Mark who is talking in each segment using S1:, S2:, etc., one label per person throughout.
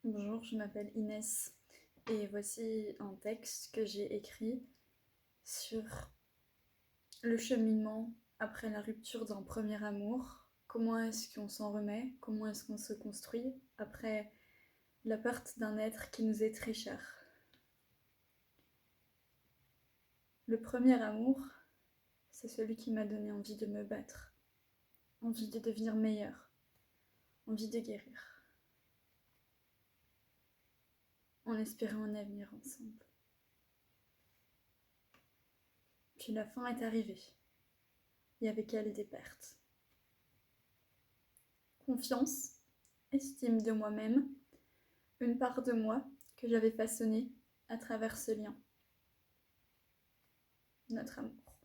S1: Bonjour, je m'appelle Inès et voici un texte que j'ai écrit sur le cheminement après la rupture d'un premier amour. Comment est-ce qu'on s'en remet? Comment est-ce qu'on se construit après la perte d'un être qui nous est très cher? Le premier amour, c'est celui qui m'a donné envie de me battre, envie de devenir meilleure, envie de guérir, en espérant un avenir ensemble. Puis la fin est arrivée, et avec elle des pertes. Confiance, estime de moi-même, une part de moi que j'avais façonnée à travers ce lien, notre amour.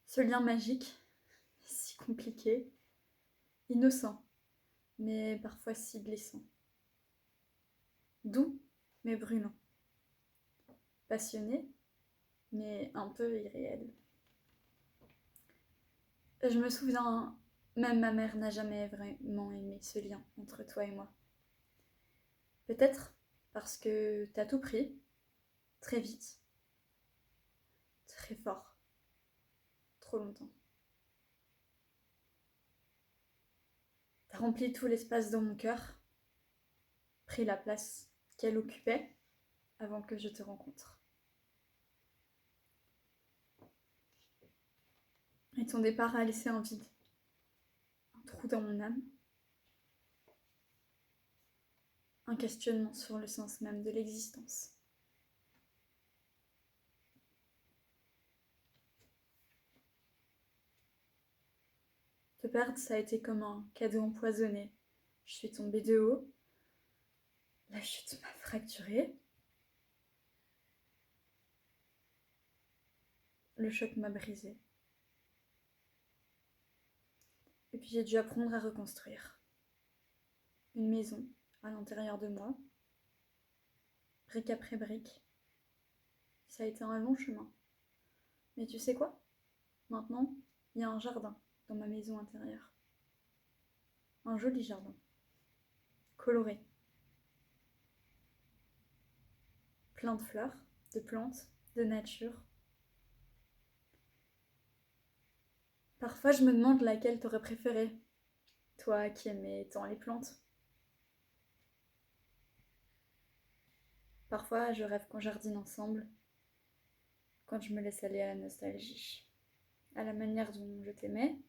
S1: Ce lien magique, si compliqué, innocent, mais parfois si blessant. Doux, mais brûlant. Passionné, mais un peu irréel. Je me souviens, même ma mère n'a jamais vraiment aimé ce lien entre toi et moi. Peut-être parce que t'as tout pris, très vite, très fort, trop longtemps. T'as rempli tout l'espace dans mon cœur, pris la place qu'elle occupait avant que je te rencontre. Et ton départ a laissé un vide, un trou dans mon âme, un questionnement sur le sens même de l'existence. Te perdre, ça a été comme un cadeau empoisonné. Je suis tombée de haut, la chute m'a fracturée, le choc m'a brisée. Et puis j'ai dû apprendre à reconstruire. Une maison à l'intérieur de moi, brique après brique. Ça a été un long chemin. Mais tu sais quoi? Maintenant, il y a un jardin dans ma maison intérieure. Un joli jardin, coloré, plein de fleurs, de plantes, de nature. Parfois, je me demande laquelle t'aurais préférée, toi qui aimais tant les plantes. Parfois, je rêve qu'on jardine ensemble, quand je me laisse aller à la nostalgie, à la manière dont je t'aimais,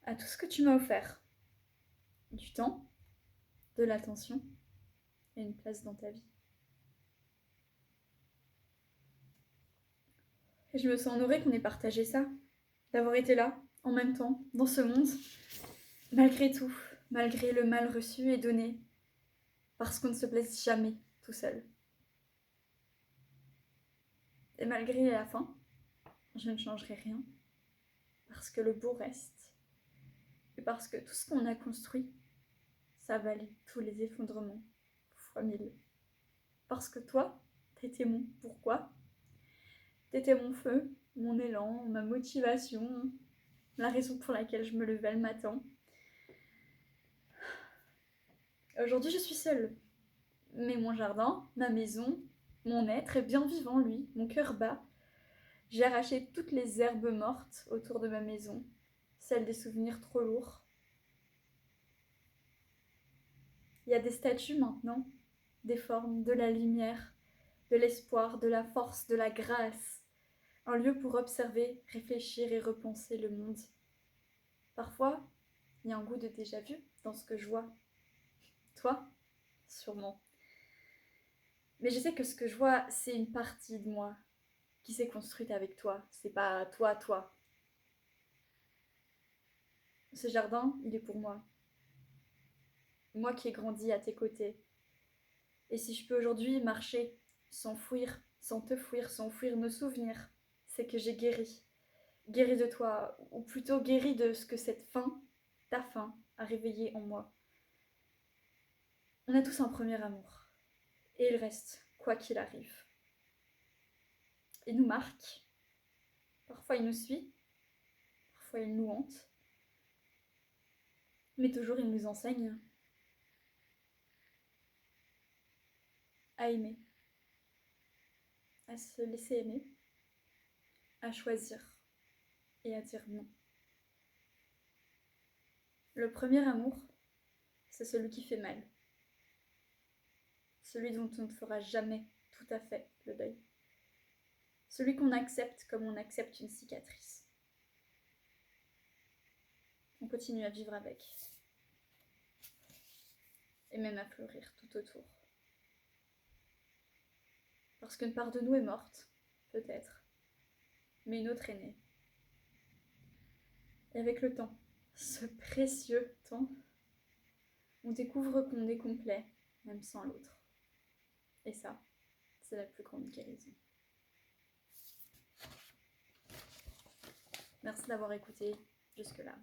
S1: à tout ce que tu m'as offert. Du temps, de l'attention et une place dans ta vie. Et je me sens honorée qu'on ait partagé ça, d'avoir été là, en même temps, dans ce monde, malgré tout, malgré le mal reçu et donné, parce qu'on ne se blesse jamais tout seul. Et malgré la fin, je ne changerai rien, parce que le beau reste, et parce que tout ce qu'on a construit, ça valait tous les effondrements, fois mille. Parce que toi, t'étais mon pourquoi, t'étais mon feu, mon élan, ma motivation, la raison pour laquelle je me levais le matin. Aujourd'hui, je suis seule, mais mon jardin, ma maison, mon être est bien vivant, lui, mon cœur bat. J'ai arraché toutes les herbes mortes autour de ma maison, celles des souvenirs trop lourds. Il y a des statues maintenant, des formes, de la lumière, de l'espoir, de la force, de la grâce. Un lieu pour observer, réfléchir et repenser le monde. Parfois, il y a un goût de déjà-vu dans ce que je vois. Toi, sûrement. Mais je sais que ce que je vois, c'est une partie de moi qui s'est construite avec toi. C'est pas toi, toi. Ce jardin, il est pour moi. Moi qui ai grandi à tes côtés. Et si je peux aujourd'hui marcher sans fuir, sans te fuir, sans fuir nos souvenirs, c'est que j'ai guéri. Guéri de toi, ou plutôt guéri de ce que cette fin, ta fin, a réveillé en moi. On a tous un premier amour. Et il reste, quoi qu'il arrive. Il nous marque. Parfois il nous suit. Parfois il nous hante. Mais toujours il nous enseigne. à aimer, à se laisser aimer, à choisir et à dire non. Le premier amour, c'est celui qui fait mal. Celui dont on ne fera jamais tout à fait le deuil. Celui qu'on accepte comme on accepte une cicatrice. On continue à vivre avec. Et même à fleurir tout autour. Parce qu'une part de nous est morte, peut-être, mais une autre est née. Et avec le temps, ce précieux temps, on découvre qu'on est complet, même sans l'autre. Et ça, c'est la plus grande guérison. Merci d'avoir écouté jusque-là.